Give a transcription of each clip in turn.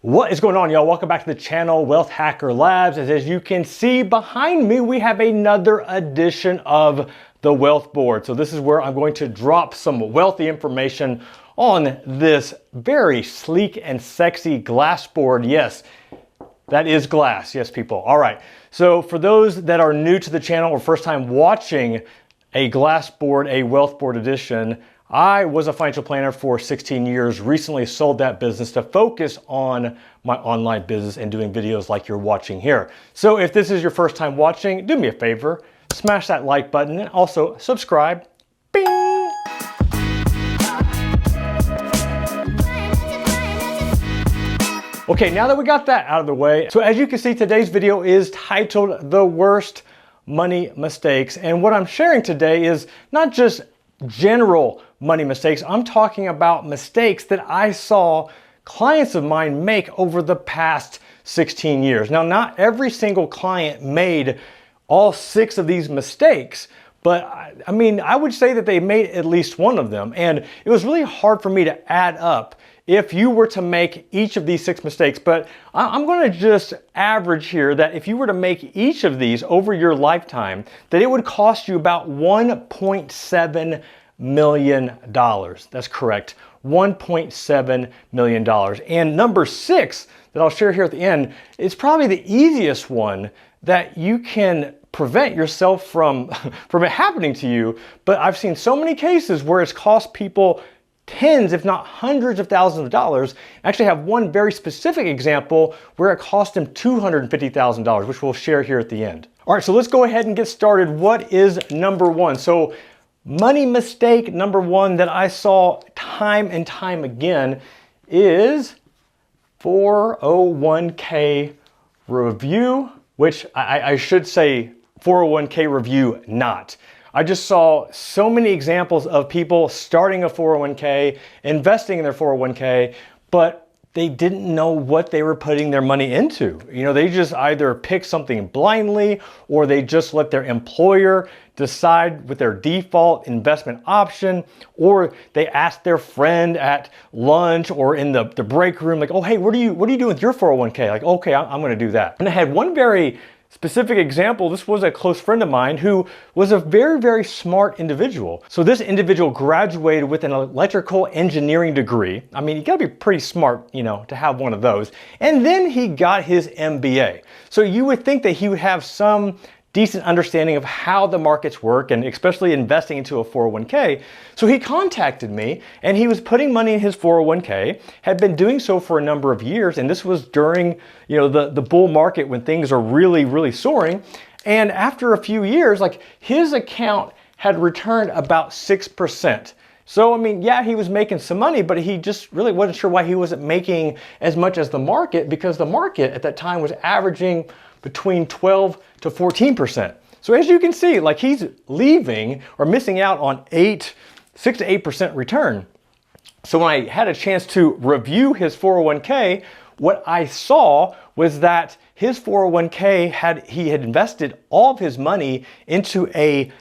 What is going on, y'all? Welcome back to the channel, Wealth Hacker Labs. As you can see behind me, we have another edition of the Wealth Board. So this is where I'm going to drop some wealthy information on this very sleek and sexy glass board. Yes, that is glass. Yes, people. All right. So for those that are new to the channel or first time watching a glass board, a wealth board edition, I was a financial planner for 16 years, recently sold that business to focus on my online business and doing videos like you're watching here. So if this is your first time watching, do me a favor, smash that like button and also subscribe. Bing! Okay, now that we got that out of the way, so as you can see, today's video is titled The Worst Money Mistakes. And what I'm sharing today is not just general money mistakes. I'm talking about mistakes that I saw clients of mine make over the past 16 years. Now, not every single client made all 6 of these mistakes, but I mean, I would say that they made at least one of them. And it was really hard for me to add up if you were to make each of these 6 mistakes. But I'm going to just average here that if you were to make each of these over your lifetime, that it would cost you about $1.7 million. That's correct. $1.7 million. And number 6 that I'll share here at the end is probably the easiest one that you can prevent yourself from it happening to you. But I've seen so many cases where it's cost people tens, if not hundreds of thousands of dollars. I actually have one very specific example where it cost him $250,000, which we'll share here at the end. All right, so let's go ahead and get started. What is number 1? So money mistake number 1 that I saw time and time again is 401k review, which I should say 401k review not. I just saw so many examples of people starting a 401k, investing in their 401k, but they didn't know what they were putting their money into. You know, they just either picked something blindly or they just let their employer decide with their default investment option, or they asked their friend at lunch or in the break room, like, oh, hey, what are you doing with your 401k? Like, okay, I'm going to do that. And I had one very specific example. This was a close friend of mine who was a very, very smart individual. So this individual graduated with an electrical engineering degree. I mean, you gotta be pretty smart, you know, to have one of those. And then he got his MBA. So you would think that he would have some decent understanding of how the markets work and especially investing into a 401k. So he contacted me and he was putting money in his 401k, had been doing so for a number of years. And this was during, you know, the bull market when things are really, really soaring. And after a few years, like his account had returned about 6%. So, I mean, yeah, he was making some money, but he just really wasn't sure why he wasn't making as much as the market, because the market at that time was averaging between 12 to 14%. So as you can see, like he's leaving or missing out on 6 to 8% return. So when I had a chance to review his 401k, what I saw was that his 401k he had invested all of his money into a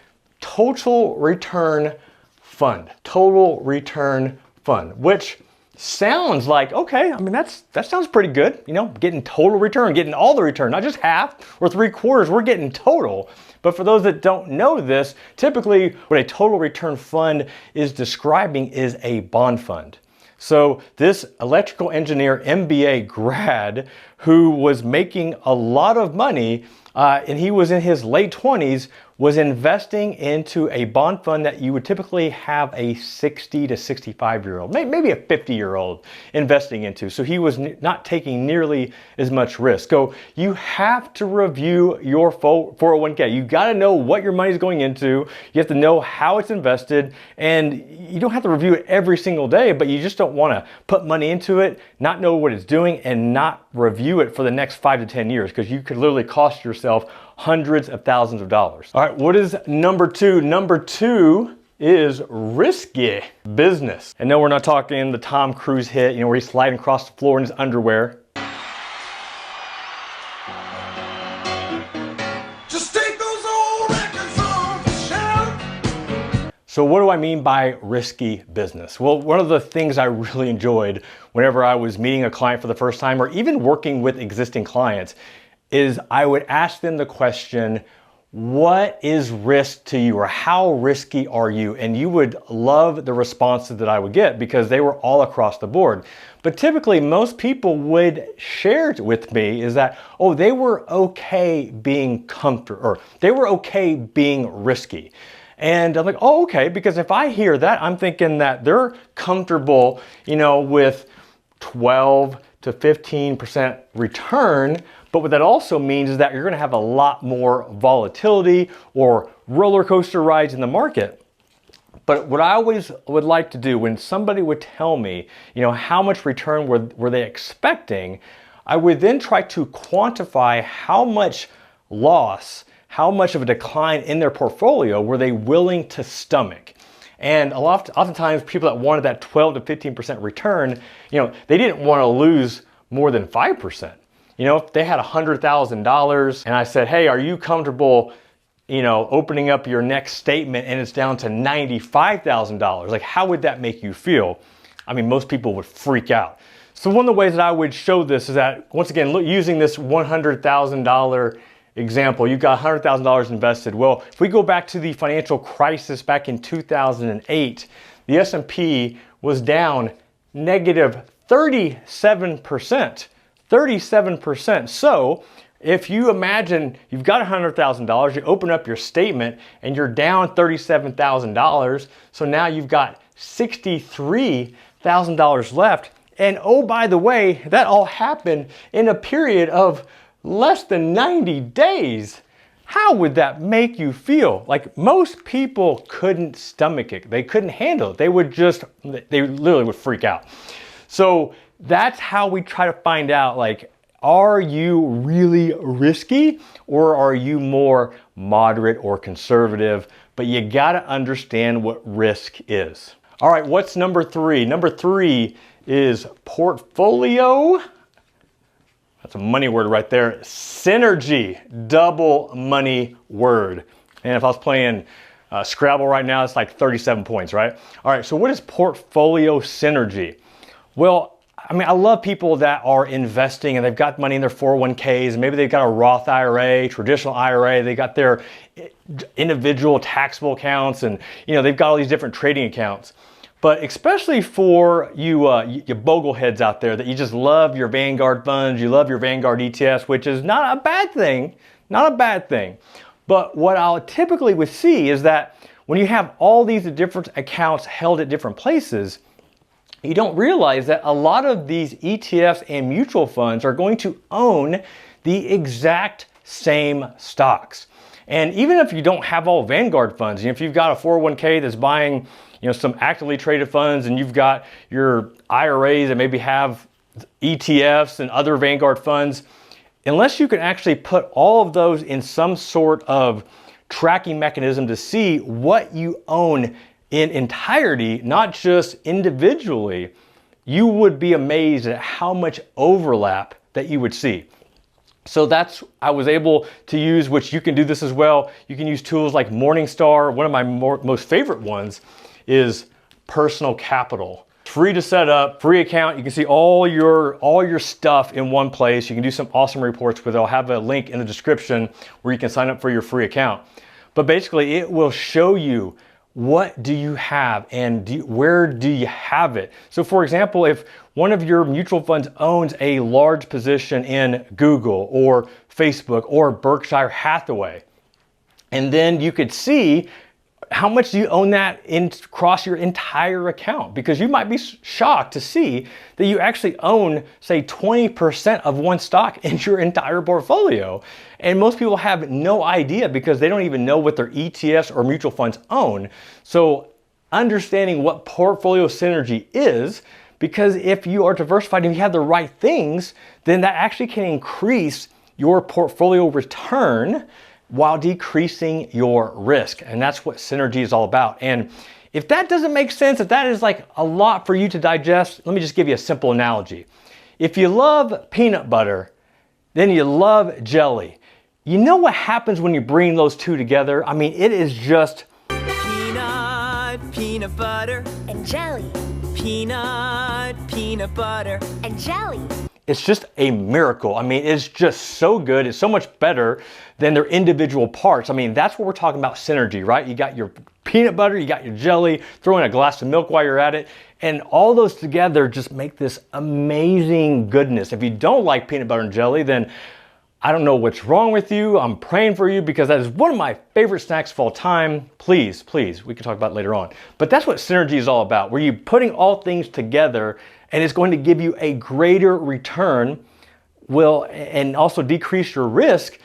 total return fund. Total return fund, which sounds like, okay, I mean, that sounds pretty good. You know, getting total return, getting all the return, not just half or 3/4, we're getting total. But for those that don't know this, typically what a total return fund is describing is a bond fund. So this electrical engineer MBA grad who was making a lot of money and he was in his late 20s, was investing into a bond fund that you would typically have a 60 to 65-year-old, maybe a 50-year-old investing into. So he was not taking nearly as much risk. So you have to review your 401k. You got to know what your money is going into. You have to know how it's invested, and you don't have to review it every single day, but you just don't want to put money into it, not know what it's doing, and not review it for the next 5 to 10 years, because you could literally cost yourself hundreds of thousands of dollars. All right, what is number 2? Number 2 is risky business. And no, we're not talking the Tom Cruise hit, you know, where he's sliding across the floor in his underwear. Just take those old records off the shelf. So what do I mean by risky business? Well, one of the things I really enjoyed whenever I was meeting a client for the first time or even working with existing clients is I would ask them the question, what is risk to you, or how risky are you? And you would love the responses that I would get because they were all across the board. But typically most people would share with me is that, oh, they were okay being comfortable, or they were okay being risky. And I'm like, oh, okay, because if I hear that, I'm thinking that they're comfortable, with 12 to 15% return. But what that also means is that you're going to have a lot more volatility or roller coaster rides in the market. But what I always would like to do when somebody would tell me, how much return were they expecting, I would then try to quantify how much loss, how much of a decline in their portfolio were they willing to stomach. And oftentimes people that wanted that 12 to 15% return, they didn't want to lose more than 5%. If they had $100,000 and I said, hey, are you comfortable, opening up your next statement and it's down to $95,000? Like, how would that make you feel? I mean, most people would freak out. So one of the ways that I would show this is that, once again, using this $100,000 example, you've got $100,000 invested. Well, if we go back to the financial crisis back in 2008, the S&P was down negative 37%. 37%. So if you imagine you've got $100,000, you open up your statement and you're down $37,000. So now you've got $63,000 left. And oh, by the way, that all happened in a period of less than 90 days. How would that make you feel? Like, most people couldn't stomach it. They couldn't handle it. They literally would freak out. So that's how we try to find out, like, are you really risky or are you more moderate or conservative? But you gotta understand what risk is. All right, what's number 3? Number 3 is portfolio. That's a money word right there. Synergy, double money word. And if I was playing Scrabble right now, it's like 37 points, right? All right, so what is portfolio synergy? Well, I mean, I love people that are investing and they've got money in their 401ks, and maybe they've got a Roth IRA, traditional IRA, they got their individual taxable accounts, and they've got all these different trading accounts. But especially for you bogleheads out there that you just love your Vanguard funds, you love your Vanguard ETFs, which is not a bad thing, not a bad thing. But what I typically would see is that when you have all these different accounts held at different places, you don't realize that a lot of these ETFs and mutual funds are going to own the exact same stocks. And even if you don't have all Vanguard funds, if you've got a 401k that's buying, some actively traded funds, and you've got your IRAs that maybe have ETFs and other Vanguard funds, unless you can actually put all of those in some sort of tracking mechanism to see what you own in entirety, not just individually, you would be amazed at how much overlap that you would see. So I was able to use, which you can do this as well. You can use tools like Morningstar. One of my most favorite ones is Personal Capital. Free to set up, free account. You can see all your stuff in one place. You can do some awesome reports with it. I'll have a link in the description where you can sign up for your free account. But basically, it will show you what do you have and where do you have it. So for example, if one of your mutual funds owns a large position in Google or Facebook or Berkshire Hathaway, and then you could see how much do you own that across your entire account, because you might be shocked to see that you actually own, say, 20% of one stock in your entire portfolio. And most people have no idea because they don't even know what their ETFs or mutual funds own. So understanding what portfolio synergy is, because if you are diversified and you have the right things, then that actually can increase your portfolio return while decreasing your risk. And that's what synergy is all about. And if that doesn't make sense, if that is like a lot for you to digest, let me just give you a simple analogy. If you love peanut butter, then you love jelly. You know what happens when you bring those two together? I mean, it is just peanut peanut butter, and jelly, peanut butter, and jelly. It's just a miracle. I mean, it's just so good. It's so much better than their individual parts. I mean, that's what we're talking about synergy, right? You got your peanut butter, you got your jelly, throw in a glass of milk while you're at it, and all those together just make this amazing goodness. If you don't like peanut butter and jelly, then I don't know what's wrong with you. I'm praying for you because that is one of my favorite snacks of all time. Please, please, we can talk about it later on. But that's what synergy is all about, where you're putting all things together and it's going to give you a greater return, and also decrease your risk,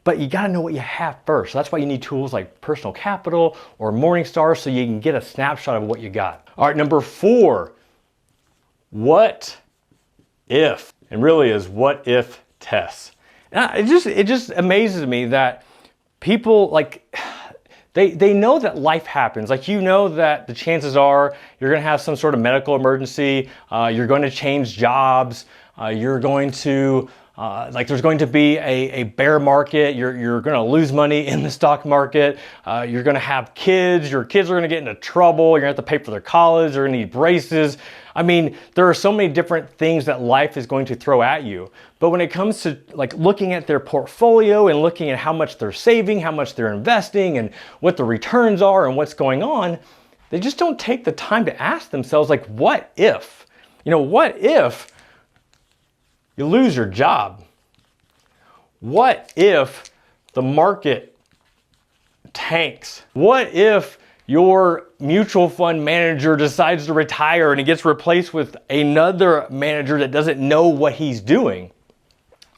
but you gotta know what you have first. So that's why you need tools like Personal Capital or Morningstar so you can get a snapshot of what you got. All right, number 4, what if? And really is what if tests. And it just amazes me that people they know that life happens. Like, you know that the chances are you're gonna have some sort of medical emergency, you're going to change jobs, you're going to, there's going to be a bear market, you're gonna lose money in the stock market, you're gonna have kids, your kids are gonna get into trouble, you're gonna have to pay for their college, they're gonna need braces. I mean, there are so many different things that life is going to throw at you. But when it comes to looking at their portfolio and looking at how much they're saving, how much they're investing, and what the returns are and what's going on, they just don't take the time to ask themselves, what if? What if you lose your job? What if the market tanks? What if your mutual fund manager decides to retire and he gets replaced with another manager that doesn't know what he's doing?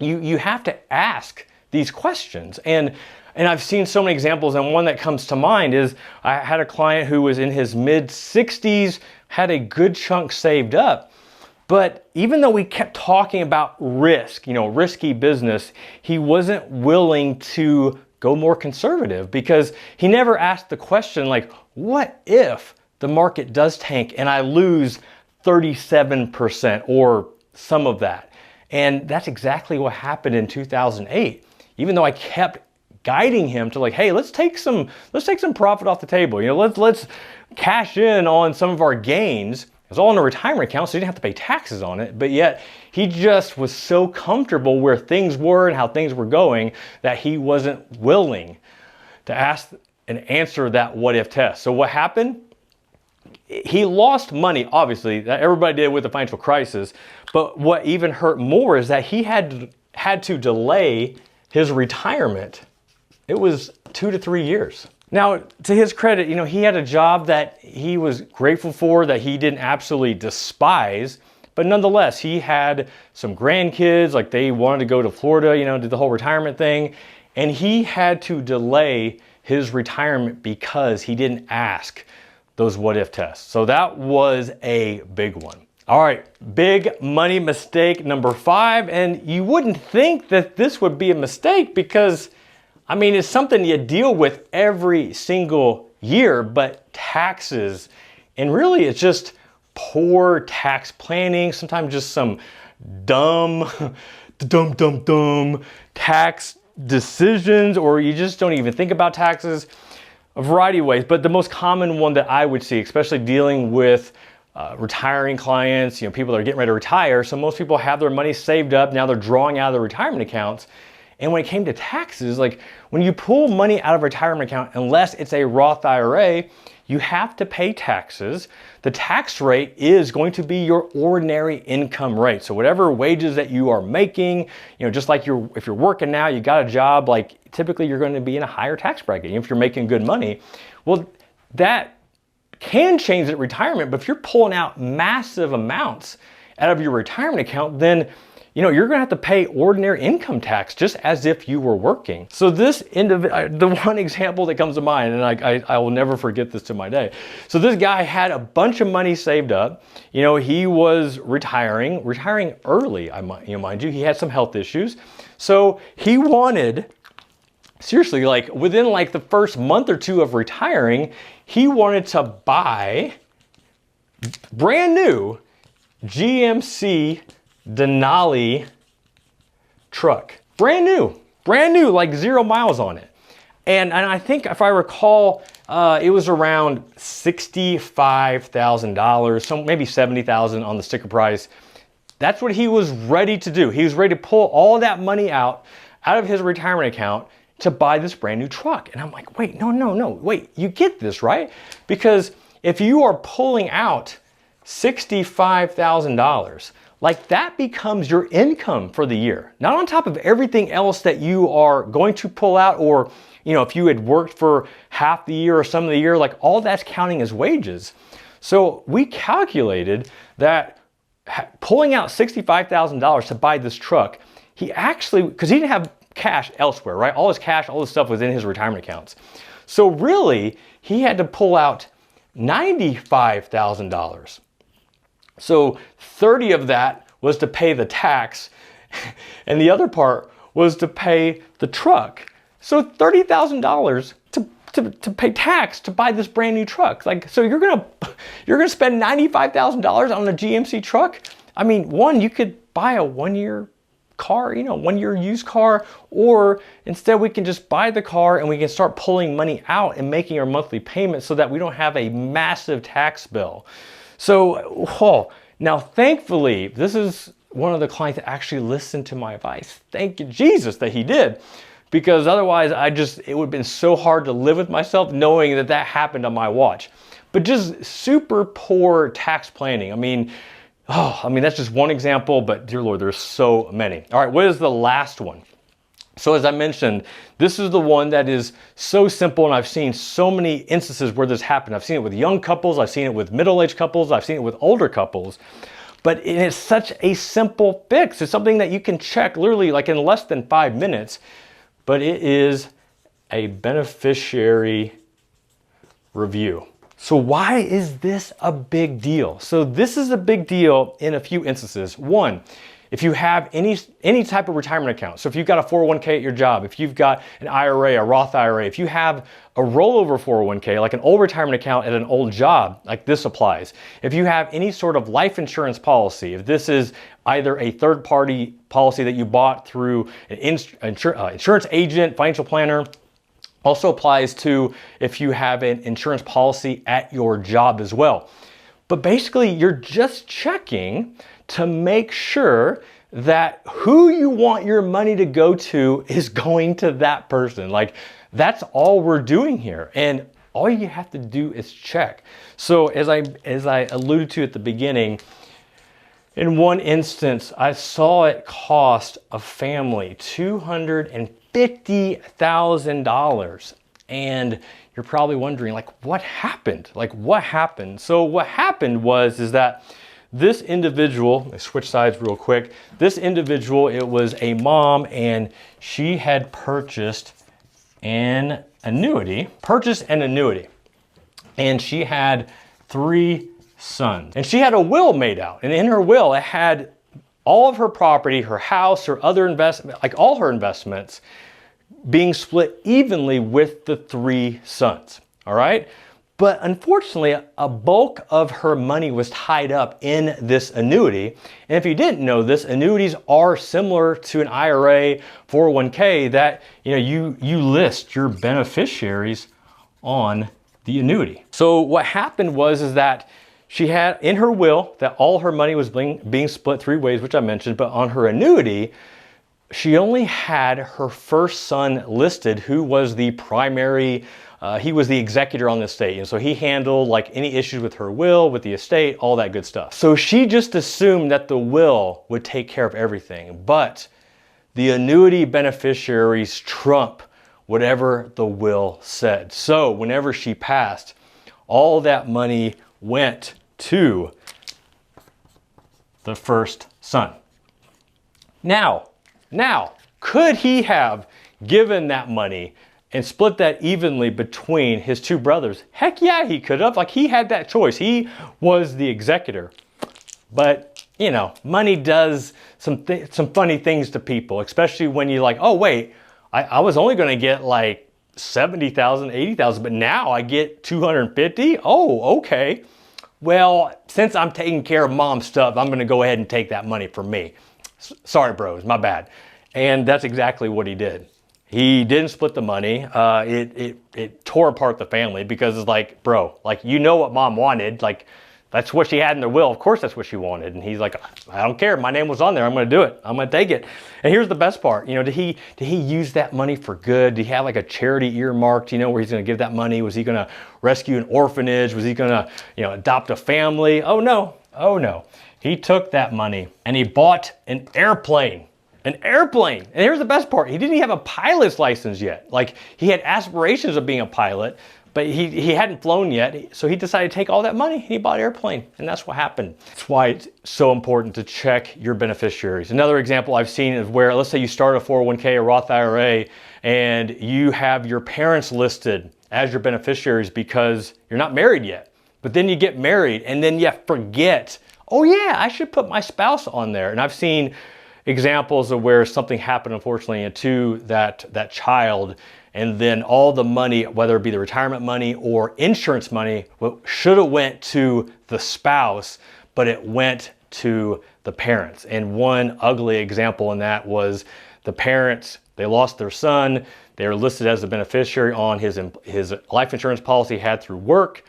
You have to ask these questions. And I've seen so many examples, and one that comes to mind is I had a client who was in his mid-60s, had a good chunk saved up, but even though we kept talking about risk, risky business, he wasn't willing to go more conservative because he never asked the question what if the market does tank and I lose 37% or some of that? And that's exactly what happened in 2008. Even though I kept guiding him to hey, let's take some profit off the table. Let's cash in on some of our gains. It was all in a retirement account, so he didn't have to pay taxes on it, but yet he just was so comfortable where things were and how things were going that he wasn't willing to ask and answer that what if test. So what happened? He lost money, obviously, that everybody did with the financial crisis, but what even hurt more is that he had to delay his retirement. It was 2 to 3 years. Now, to his credit, he had a job that he was grateful for, that he didn't absolutely despise, but nonetheless, he had some grandkids, they wanted to go to Florida, did the whole retirement thing, and he had to delay his retirement because he didn't ask those what if tests. So that was a big one. All right, big money mistake number 5, and you wouldn't think that this would be a mistake because it's something you deal with every single year, but taxes, and really it's just poor tax planning, sometimes just some dumb tax decisions, or you just don't even think about taxes, a variety of ways. But the most common one that I would see, especially dealing with retiring clients, people that are getting ready to retire, so most people have their money saved up, now they're drawing out of their retirement accounts. And when it came to taxes, when you pull money out of a retirement account, unless it's a Roth IRA, you have to pay taxes. The tax rate is going to be your ordinary income rate. So whatever wages that you are making, just like if you're working now, you got a job, typically you're going to be in a higher tax bracket if you're making good money. Well, that can change at retirement, but if you're pulling out massive amounts out of your retirement account, then you're gonna have to pay ordinary income tax just as if you were working. So the one example that comes to mind, and I will never forget this to my day. So this guy had a bunch of money saved up. He was retiring early, mind you. He had some health issues. So he wanted, seriously, within the first month or two of retiring, he wanted to buy brand new GMC Denali truck. Brand new, 0 miles on it. And I think if I recall, it was around $65,000, so maybe $70,000 on the sticker price. That's what he was ready to do. He was ready to pull all that money out of his retirement account to buy this brand new truck. And I'm like, wait, no, wait, you get this, right? Because if you are pulling out $65,000, like that becomes your income for the year. Not on top of everything else that you are going to pull out, or if you had worked for half the year or some of the year, like all that's counting as wages. So we calculated that pulling out $65,000 to buy this truck, he actually, because he didn't have cash elsewhere, right? All his cash, all his stuff was in his retirement accounts. So really, he had to pull out $95,000. So 30 of that was to pay the tax, and the other part was to pay the truck. So $30,000 to pay tax to buy this brand new truck. Like, so you're gonna spend $95,000 on a GMC truck? I mean, one, you could buy a 1-year car, 1-year used car, or instead we can just buy the car and we can start pulling money out and making our monthly payments so that we don't have a massive tax bill. So, now thankfully, this is one of the clients that actually listened to my advice. Thank you, Jesus, that he did. Because otherwise, it would have been so hard to live with myself knowing that that happened on my watch. But just super poor tax planning. I mean, that's just one example, but dear Lord, there's so many. All right, what is the last one? So as I mentioned, this is the one that is so simple, and I've seen so many instances where this happened. I've seen it with young couples, I've seen it with middle-aged couples, I've seen it with older couples. But it is such a simple fix. It's something that you can check literally like in less than 5 minutes, but it is a beneficiary review. So why is this a big deal? So this is a big deal in a few instances. One, if you have any type of retirement account, so if you've got a 401k at your job, if you've got an IRA, a Roth IRA, if you have a rollover 401k, like an old retirement account at an old job, like this applies. If you have any sort of life insurance policy, if this is either a third-party policy that you bought through an insurance agent, financial planner, also applies to if you have an insurance policy at your job as well. But basically, you're just checking to make sure that who you want your money to go to is going to that person. Like, that's all we're doing here. And all you have to do is check. So as I alluded to at the beginning, in one instance, I saw it cost a family $250,000. And you're probably wondering, like, what happened? Like, what happened? So what happened is that this individual, let me switch sides real quick. This individual, it was a mom, and she had purchased an annuity. And she had 3 sons. And she had a will made out. And in her will, it had all of her property, her house, her other investment, like all her investments, being split evenly with the 3 sons. All right? But unfortunately, a bulk of her money was tied up in this annuity. And if you didn't know this, annuities are similar to an IRA, 401k, that you list your beneficiaries on the annuity. So what happened is that she had in her will that all her money was being split 3 ways, which I mentioned, but on her annuity, she only had her first son listed, who was the primary, he was the executor on the estate. And so he handled like any issues with her will, with the estate, all that good stuff. So she just assumed that the will would take care of everything. But the annuity beneficiaries trump whatever the will said. So whenever she passed, all that money went to the first son. Now, could he have given that money and split that evenly between his 2 brothers? Heck yeah, he could have. Like, he had that choice. He was the executor. But, money does some funny things to people, especially when you're like, oh, wait, I was only going to get like 70,000, 80,000, but now I get 250. Oh, okay. Well, since I'm taking care of mom's stuff, I'm going to go ahead and take that money from me. Sorry, bros, my bad. And that's exactly what he did. He didn't split the money. It tore apart the family because it's like, bro, like, you know what mom wanted. Like, that's what she had in their will. Of course that's what she wanted. And he's like, I don't care. My name was on there. I'm going to do it. I'm going to take it. And here's the best part. You know, did he use that money for good? Did he have like a charity earmarked, you know, where he's going to give that money? Was he going to rescue an orphanage? Was he going to, you know, adopt a family? Oh no. Oh no. He took that money and he bought an airplane. An airplane. And here's the best part. He didn't even have a pilot's license yet. Like, he had aspirations of being a pilot, but he hadn't flown yet. So he decided to take all that money and he bought an airplane. And that's what happened. That's why it's so important to check your beneficiaries. Another example I've seen is where, let's say you start a 401k, a Roth IRA, and you have your parents listed as your beneficiaries because you're not married yet. But then you get married and then you forget, oh yeah, I should put my spouse on there. And I've seen examples of where something happened, unfortunately, to that child, and then all the money, whether it be the retirement money or insurance money, should have went to the spouse, but it went to the parents. And one ugly example in that was the parents, they lost their son. They were listed as a beneficiary on his life insurance policy he had through work.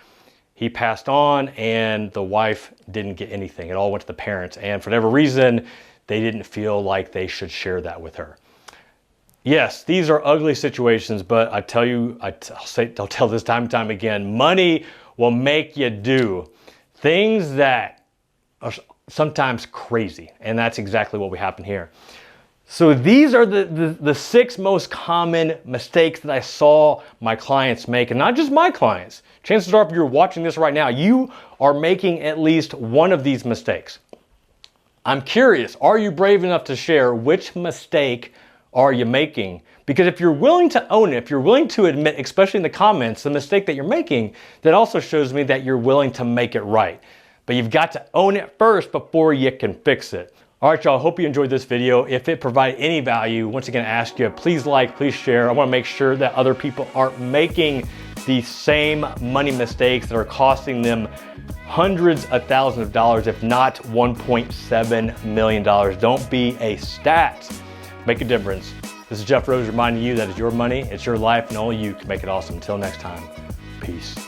He passed on and the wife didn't get anything. It all went to the parents. And for whatever reason, they didn't feel like they should share that with her. Yes, these are ugly situations, but I tell you, I'll tell this time and time again, money will make you do things that are sometimes crazy. And that's exactly what we happen here. So these are the 6 most common mistakes that I saw my clients make, and not just my clients. Chances are, if you're watching this right now, you are making at least one of these mistakes. I'm curious, are you brave enough to share which mistake are you making? Because if you're willing to own it, if you're willing to admit, especially in the comments, the mistake that you're making, that also shows me that you're willing to make it right. But you've got to own it first before you can fix it. All right, y'all, hope you enjoyed this video. If it provided any value, once again, I ask you, please like, please share. I want to make sure that other people aren't making the same money mistakes that are costing them hundreds of thousands of dollars, if not $1.7 million. Don't be a stat. Make a difference. This is Jeff Rose reminding you that it's your money, it's your life, and only you can make it awesome. Until next time, peace.